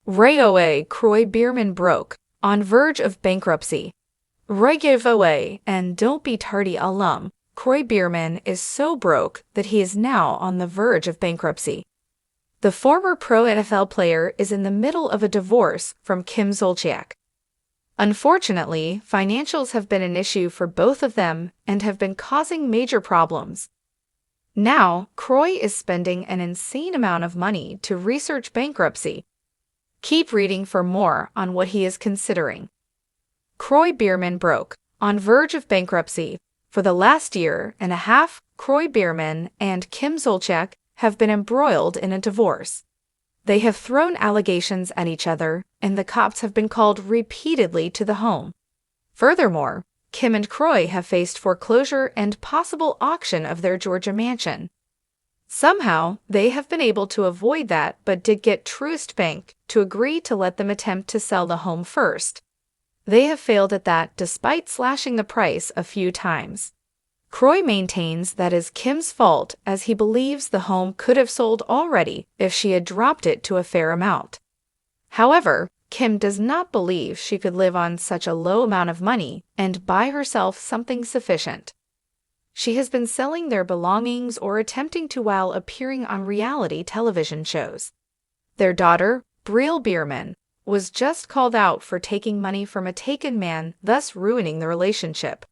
Railway Kroy Biermann broke, on verge of bankruptcy. Roy giveaway and Don't Be Tardy alum, Kroy Biermann is so broke that he is now on the verge of bankruptcy. The former pro NFL player is in the middle of a divorce from Kim Zolciak. Unfortunately, financials have been an issue for both of them and have been causing major problems. Now, Kroy is spending an insane amount of money to research bankruptcy. Keep reading for more on what he is considering. Kroy Biermann broke, on verge of bankruptcy. For the last year and a half, Kroy Biermann and Kim Zolciak have been embroiled in a divorce. They have thrown allegations at each other, and the cops have been called repeatedly to the home. Furthermore, Kim and Kroy have faced foreclosure and possible auction of their Georgia mansion. Somehow, they have been able to avoid that but did get Truist Bank to agree to let them attempt to sell the home first. They have failed at that despite slashing the price a few times. Kroy maintains that is Kim's fault as he believes the home could have sold already if she had dropped it to a fair amount. However, Kim does not believe she could live on such a low amount of money and buy herself something sufficient. She has been selling their belongings or attempting to while appearing on reality television shows. Their daughter, Biermann, was just called out for taking money from a taken man, thus ruining the relationship.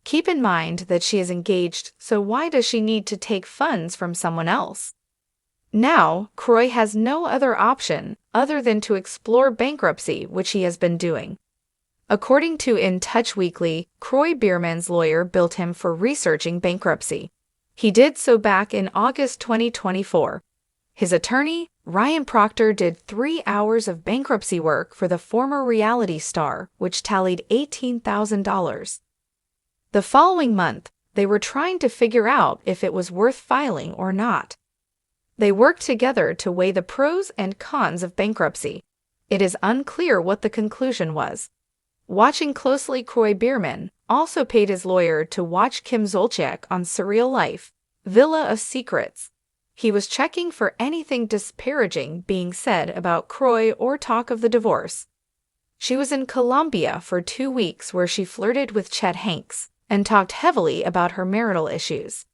Keep in mind that she is engaged, so why does she need to take funds from someone else? Now, Kroy has no other option other than to explore bankruptcy, which he has been doing. According to In Touch Weekly, Kroy Biermann's lawyer billed him for researching bankruptcy. He did so back in August 2024. His attorney, Ryan Proctor, did 3 hours of bankruptcy work for the former reality star, which tallied $18,000. The following month, they were trying to figure out if it was worth filing or not. They worked together to weigh the pros and cons of bankruptcy. It is unclear what the conclusion was. Watching closely, Kroy Biermann also paid his lawyer to watch Kim Zolciak on Surreal Life, Villa of Secrets. He was checking for anything disparaging being said about Kroy or talk of the divorce. She was in Colombia for 2 weeks where she flirted with Chet Hanks and talked heavily about her marital issues.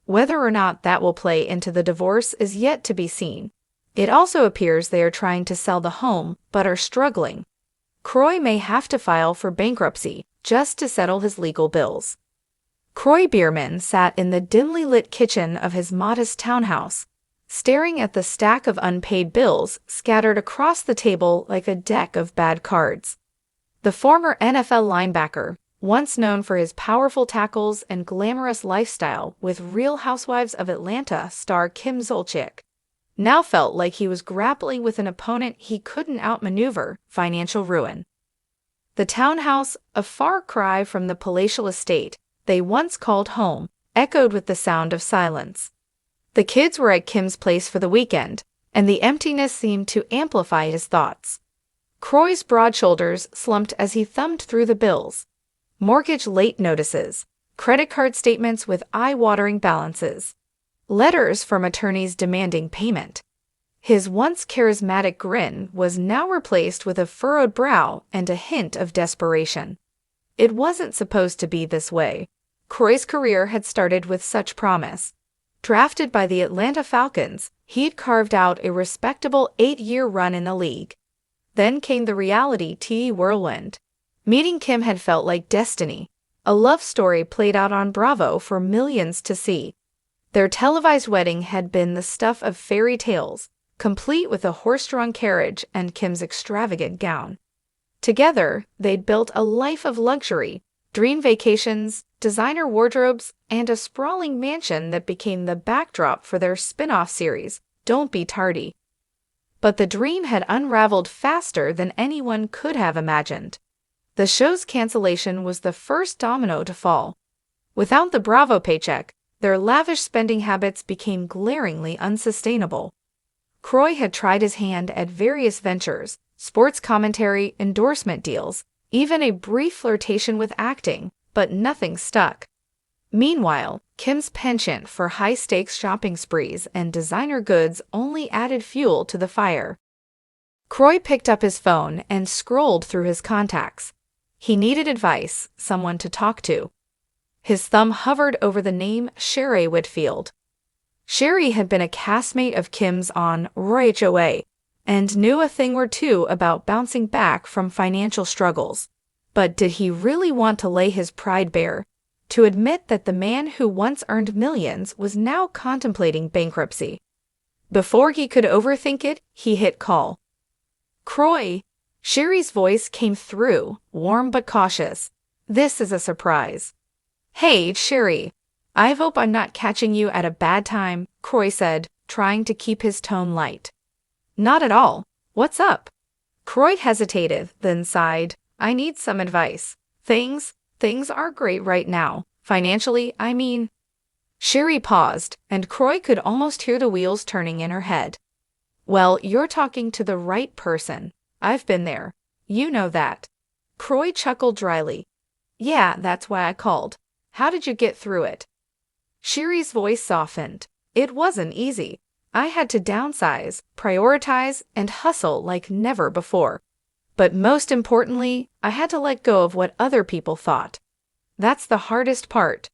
Whether or not that will play into the divorce is yet to be seen. It also appears they are trying to sell the home but are struggling. Kroy may have to file for bankruptcy just to settle his legal bills. Kroy Biermann sat in the dimly lit kitchen of his modest townhouse, staring at the stack of unpaid bills scattered across the table like a deck of bad cards. The former NFL linebacker, once known for his powerful tackles and glamorous lifestyle with Real Housewives of Atlanta star Kim Zolciak, now felt like he was grappling with an opponent he couldn't outmaneuver: financial ruin. The townhouse, a far cry from the palatial estate they once called home, echoed with the sound of silence. The kids were at Kim's place for the weekend, and the emptiness seemed to amplify his thoughts. Kroy's broad shoulders slumped as he thumbed through the bills. Mortgage late notices, credit card statements with eye-watering balances, letters from attorneys demanding payment. His once charismatic grin was now replaced with a furrowed brow and a hint of desperation. It wasn't supposed to be this way. Kroy's career had started with such promise. Drafted by the Atlanta Falcons, he'd carved out a respectable 8-year run in the league. Then came the reality TV whirlwind. Meeting Kim had felt like destiny, a love story played out on Bravo for millions to see. Their televised wedding had been the stuff of fairy tales, complete with a horse-drawn carriage and Kim's extravagant gown. Together, they'd built a life of luxury, dream vacations, designer wardrobes, and a sprawling mansion that became the backdrop for their spin-off series, Don't Be Tardy. But the dream had unraveled faster than anyone could have imagined. The show's cancellation was the first domino to fall. Without the Bravo paycheck, their lavish spending habits became glaringly unsustainable. Kroy had tried his hand at various ventures, sports commentary, endorsement deals, even a brief flirtation with acting, but nothing stuck. Meanwhile, Kim's penchant for high-stakes shopping sprees and designer goods only added fuel to the fire. Kroy picked up his phone and scrolled through his contacts. He needed advice, someone to talk to. His thumb hovered over the name Sherry Whitfield. Sherry had been a castmate of Kim's on Housewives and knew a thing or two about bouncing back from financial struggles. But did he really want to lay his pride bare, to admit that the man who once earned millions was now contemplating bankruptcy? Before he could overthink it, he hit call. Kroy. Sherry's voice came through, warm but cautious. This is a surprise. Hey, Sherry. I hope I'm not catching you at a bad time, Kroy said, trying to keep his tone light. Not at all. What's up? Kroy hesitated, then sighed. I need some advice. Things aren't great right now. Financially, I mean. Sherry paused, and Kroy could almost hear the wheels turning in her head. Well, you're talking to the right person. I've been there. You know that. Kroy chuckled dryly. Yeah, that's why I called. How did you get through it? Sherry's voice softened. It wasn't easy. I had to downsize, prioritize, and hustle like never before. But most importantly, I had to let go of what other people thought. That's the hardest part.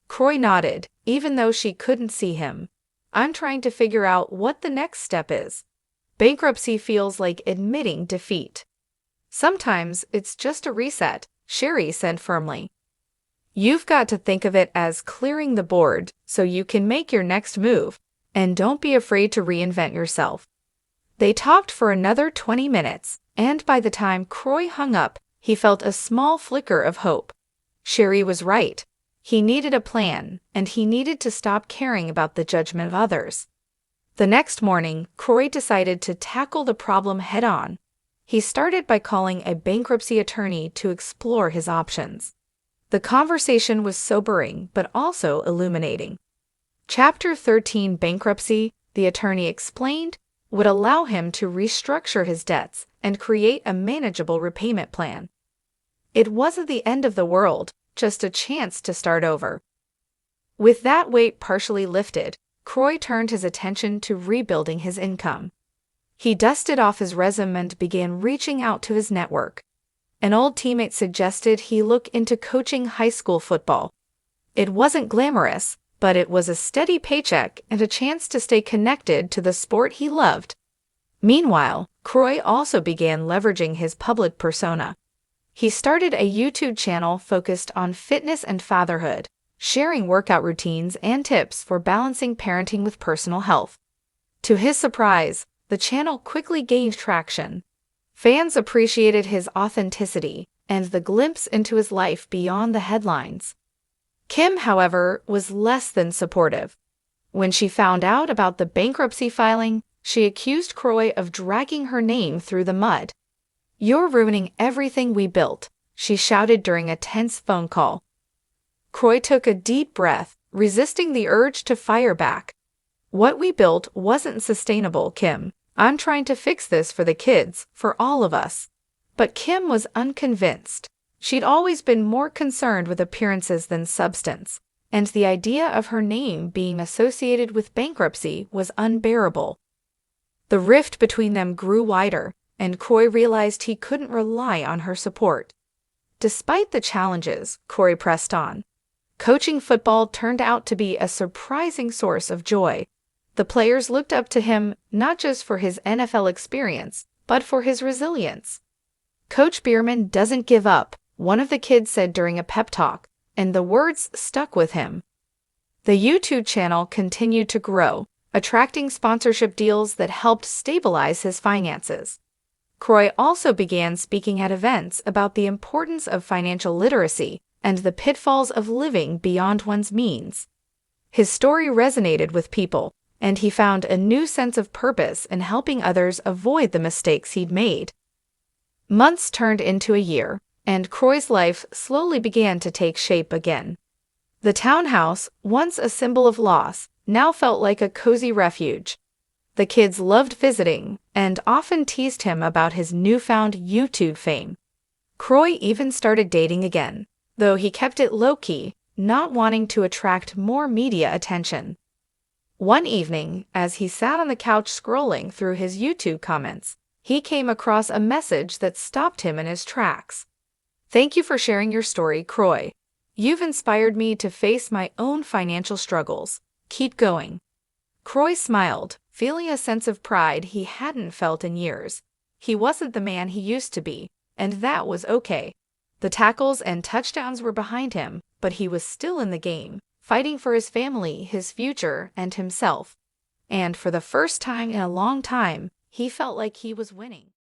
Kroy nodded, even though she couldn't see him. I'm trying to figure out what the next step is. Bankruptcy feels like admitting defeat. Sometimes it's just a reset, Sherry said firmly. You've got to think of it as clearing the board so you can make your next move, and don't be afraid to reinvent yourself. They talked for another 20 minutes, and by the time Kroy hung up, he felt a small flicker of hope. Sherry was right. He needed a plan, and he needed to stop caring about the judgment of others. The next morning, Kroy decided to tackle the problem head-on. He started by calling a bankruptcy attorney to explore his options. The conversation was sobering but also illuminating. Chapter 13 Bankruptcy, the attorney explained, would allow him to restructure his debts and create a manageable repayment plan. It wasn't the end of the world, just a chance to start over. With that weight partially lifted, Kroy turned his attention to rebuilding his income. He dusted off his resume and began reaching out to his network. An old teammate suggested he look into coaching high school football. It wasn't glamorous, but it was a steady paycheck and a chance to stay connected to the sport he loved. Meanwhile, Kroy also began leveraging his public persona. He started a YouTube channel focused on fitness and fatherhood, sharing workout routines and tips for balancing parenting with personal health. To his surprise, the channel quickly gained traction. Fans appreciated his authenticity and the glimpse into his life beyond the headlines. Kim, however, was less than supportive. When she found out about the bankruptcy filing, she accused Kroy of dragging her name through the mud. You're ruining everything we built, she shouted during a tense phone call. Kroy took a deep breath, resisting the urge to fire back. What we built wasn't sustainable, Kim. I'm trying to fix this for the kids, for all of us. But Kim was unconvinced. She'd always been more concerned with appearances than substance, and the idea of her name being associated with bankruptcy was unbearable. The rift between them grew wider, and Kroy realized he couldn't rely on her support. Despite the challenges, Kroy pressed on. Coaching football turned out to be a surprising source of joy. The players looked up to him not just for his NFL experience, but for his resilience. Coach Biermann doesn't give up, one of the kids said during a pep talk, and the words stuck with him. The YouTube channel continued to grow, attracting sponsorship deals that helped stabilize his finances. Kroy also began speaking at events about the importance of financial literacy and the pitfalls of living beyond one's means. His story resonated with people, and he found a new sense of purpose in helping others avoid the mistakes he'd made. Months turned into a year, and Kroy's life slowly began to take shape again. The townhouse, once a symbol of loss, now felt like a cozy refuge. The kids loved visiting and often teased him about his newfound YouTube fame. Kroy even started dating again, though he kept it low-key, not wanting to attract more media attention. One evening, as he sat on the couch scrolling through his YouTube comments, he came across a message that stopped him in his tracks. Thank you for sharing your story, Kroy. You've inspired me to face my own financial struggles. Keep going. Kroy smiled, feeling a sense of pride he hadn't felt in years. He wasn't the man he used to be, and that was okay. The tackles and touchdowns were behind him, but he was still in the game, fighting for his family, his future, and himself. And for the first time in a long time, he felt like he was winning.